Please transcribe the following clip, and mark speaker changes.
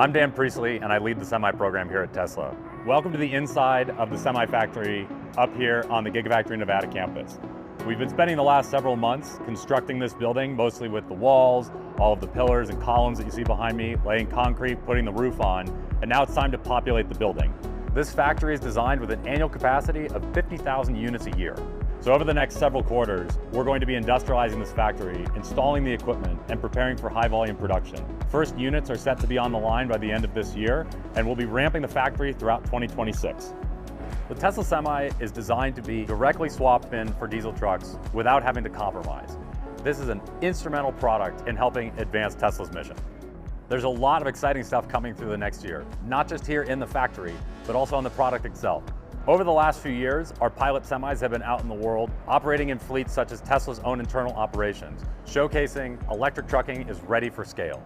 Speaker 1: I'm Dan Priestley, and I lead the Semi program here at Tesla. Welcome to the inside of the Semi factory up here on the Gigafactory Nevada campus. We've been spending the last several months constructing this building, mostly with the walls, all of the pillars and columns that you see behind me, laying concrete, putting the roof on, and now it's time to populate the building. This factory is designed with an annual capacity of 50,000 units a year. So over the next several quarters, we're going to be industrializing this factory, installing the equipment, and preparing for high volume production. First units are set to be on the line by the end of this year, and we'll be ramping the factory throughout 2026. The Tesla Semi is designed to be directly swapped in for diesel trucks without having to compromise. This is an instrumental product in helping advance Tesla's mission. There's a lot of exciting stuff coming through the next year, not just here in the factory, but also on the product itself. Over the last few years, our pilot semis have been out in the world, operating in fleets such as Tesla's own internal operations, showcasing electric trucking is ready for scale.